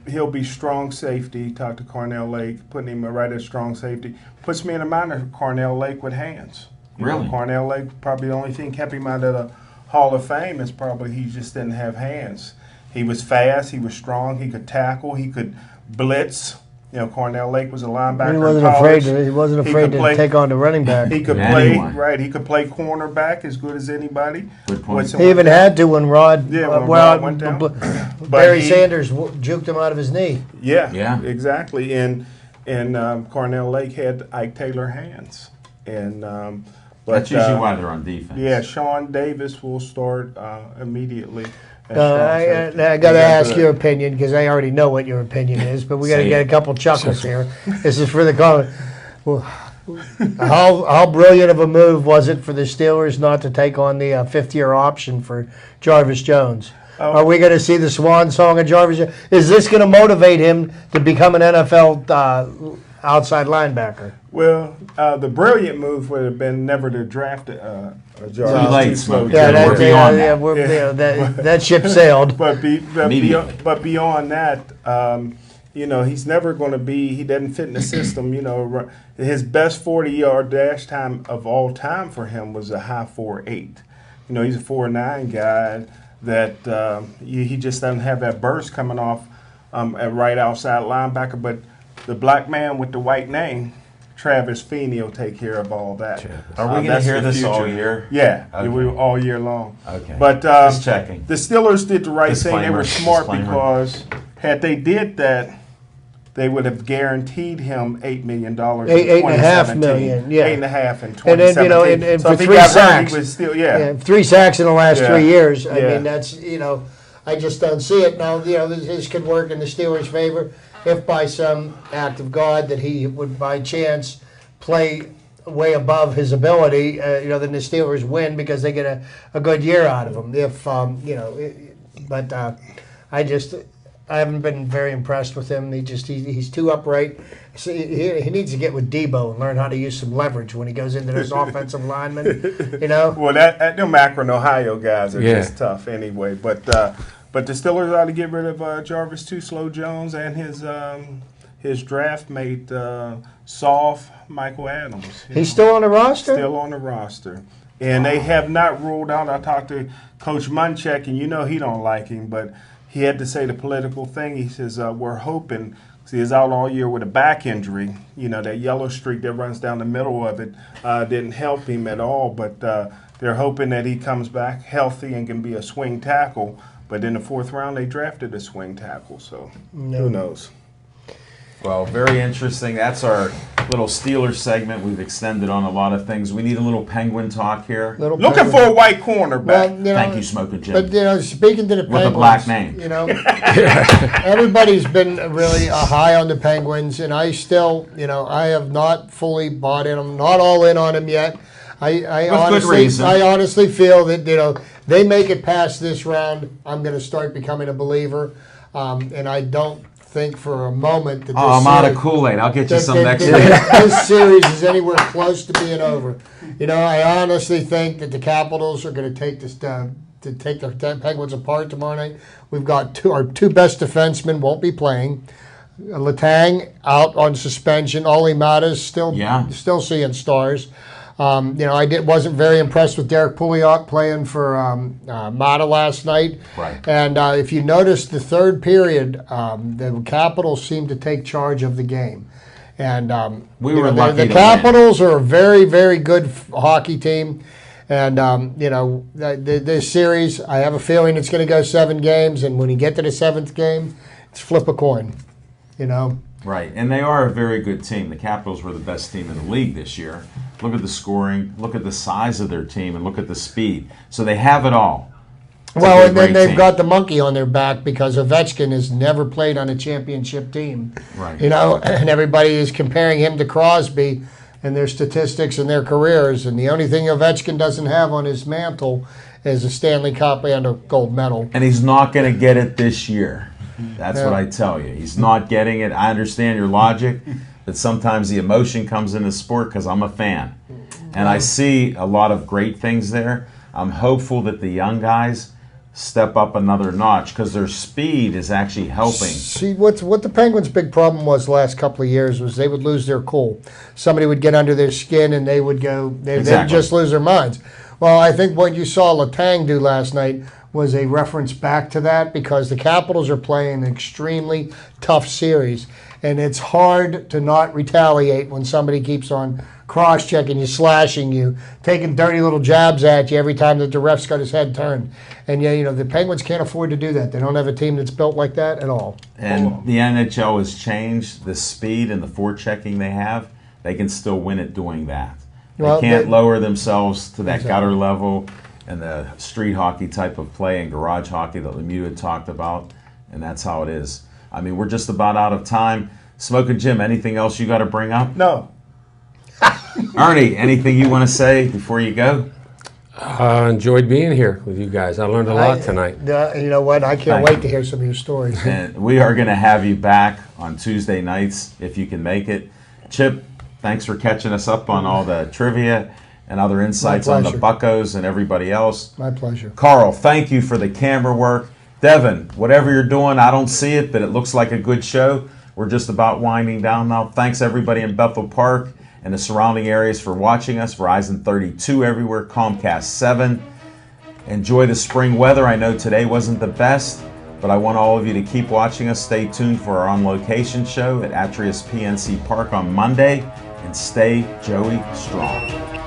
He'll be strong safety. Talk to Cornell Lake, putting him right at strong safety. Puts me in the mind of Cornell Lake with hands. You know, Really? Cornell Lake, probably the only thing kept him out of the Hall of Fame is probably he just didn't have hands. He was fast. He was strong. He could tackle. He could blitz. You know, Cornell Lake was a linebacker. He wasn't in college. afraid. He wasn't He afraid could to play- take on the running back. He could Yeah, play anyone. right. He could play cornerback as good as anybody. Good point. Woodson He even went down. had to when Rod, Yeah, when Rod went down. Barry he- Sanders juked him out of his knee. Yeah, exactly. And Cornell Lake had Ike Taylor hands. And but That's usually why they're on defense. yeah, Sean Davis will start immediately. at I strong safety. got to They ask the- your opinion because I already know what your opinion is, but we got to Say get a it. couple chuckles here. This is for the comment. Well, how brilliant of a move was it for the Steelers not to take on the fifth-year option for Jarvis Jones? Oh. Are we going to see the swan song of Jarvis Jones? Is this going to motivate him to become an NFL outside linebacker? Well, the brilliant move would have been never to draft Jarvis. Too late, Too slow. Smokey. Yeah, We're beyond that. that ship sailed. Immediately. But beyond that, he's never going to be. He doesn't fit in the system. His best 40-yard dash time of all time for him was a high 4.8. He's a 4.9 guy that he just doesn't have that burst coming off at right outside linebacker. But the black man with the white name, Travis Feeney, will take care of all that. Are we going to That's hear the this all future. year? Yeah, Okay. we all year long. Okay. But Just checking. the Steelers did the right thing. They Disclaimer, were smart disclaimer. because had they did that, they would have guaranteed him $8 million. $8.5 million, yeah. 8.5 in 2017. And then, and so for if he 3 got hurt, sacks. he was still, Yeah, 3 sacks in the last Yeah. 3 years. I Yeah. mean, that's, I just don't see it. Now, this could work in the Steelers' favor if by some act of God that he would by chance play way above his ability, then the Steelers win because they get a good year out of him. I haven't been very impressed with him. He's too upright. So he needs to get with Debo and learn how to use some leverage when he goes into those offensive linemen. Well, them Akron, Ohio guys are just tough anyway. But the Steelers ought to get rid of Jarvis Too Slow Jones and his draft mate, soft Michael Adams. He's still on the roster? Still on the roster. And they have not ruled out. I talked to Coach Munchak, and he don't like him, but he had to say the political thing. He says, we're hoping, he is out all year with a back injury. That yellow streak that runs down the middle of it didn't help him at all, but they're hoping that he comes back healthy and can be a swing tackle. But in the 4th round, they drafted a swing tackle, so who knows? Well, very interesting. That's our little Steelers segment. We've extended on a lot of things. We need a little Penguin talk here. Looking for a white cornerback. Well, thank you, Smoking Jim. But speaking to the Penguins, with a black name. Everybody's been really high on the Penguins, and I still, I have not fully bought in them, not all in on them yet. I honestly feel that they make it past this round, I'm going to start becoming a believer, and I don't think for a moment that I'm out of Kool-Aid. I'll get you some next week. This series is anywhere close to being over. I honestly think that the Capitals are going to take this to take the Penguins apart tomorrow night. We've got our two best defensemen won't be playing. Letang out on suspension. Ollie Mata's still seeing stars. I wasn't very impressed with Derek Pouliot playing for Mata last night. Right. And if you notice, the third period, the Capitals seemed to take charge of the game. And we were lucky. The Capitals are a very, very good hockey team. And, this series, I have a feeling it's going to go 7 games. And when you get to the 7th game, it's flip a coin, Right, and they are a very good team. The Capitals were the best team in the league this year. Look at the scoring, look at the size of their team, and look at the speed. So they have it all. Well, and then they've got the monkey on their back because Ovechkin has never played on a championship team. Right. And everybody is comparing him to Crosby and their statistics and their careers. And the only thing Ovechkin doesn't have on his mantle is a Stanley Cup and a gold medal. And he's not going to get it this year. That's what I tell you. He's not getting it. I understand your logic, but sometimes the emotion comes into sport because I'm a fan. And I see a lot of great things there. I'm hopeful that the young guys step up another notch because their speed is actually helping. See, what the Penguins' big problem was the last couple of years was they would lose their cool. Somebody would get under their skin and they would they'd just lose their minds. Well, I think what you saw Letang do last night was a reference back to that because the Capitals are playing an extremely tough series, and it's hard to not retaliate when somebody keeps on cross-checking you, slashing you, taking dirty little jabs at you every time that the ref's got his head turned. And the Penguins can't afford to do that. They don't have a team that's built like that at all. And the NHL has changed the speed and the forechecking they have. They can still win it doing that. They can't lower themselves to that gutter level and the street hockey type of play and garage hockey that Lemieux had talked about, and that's how it is. I mean, we're just about out of time. Smoking Jim, anything else you got to bring up? No. Ernie, anything you want to say before you go? Enjoyed being here with you guys. I learned a lot tonight. You know what? I can't wait to hear some of your stories. And we are going to have you back on Tuesday nights if you can make it. Chip, thanks for catching us up on all the trivia and other insights on the Buccos and everybody else. My pleasure. Carl, thank you for the camera work. Devin, whatever you're doing, I don't see it, but it looks like a good show. We're just about winding down now. Thanks everybody in Bethel Park and the surrounding areas for watching us. Verizon 32 everywhere, Comcast 7. Enjoy the spring weather. I know today wasn't the best, but I want all of you to keep watching us. Stay tuned for our On Location show at Atrius PNC Park on Monday, and stay Joey strong.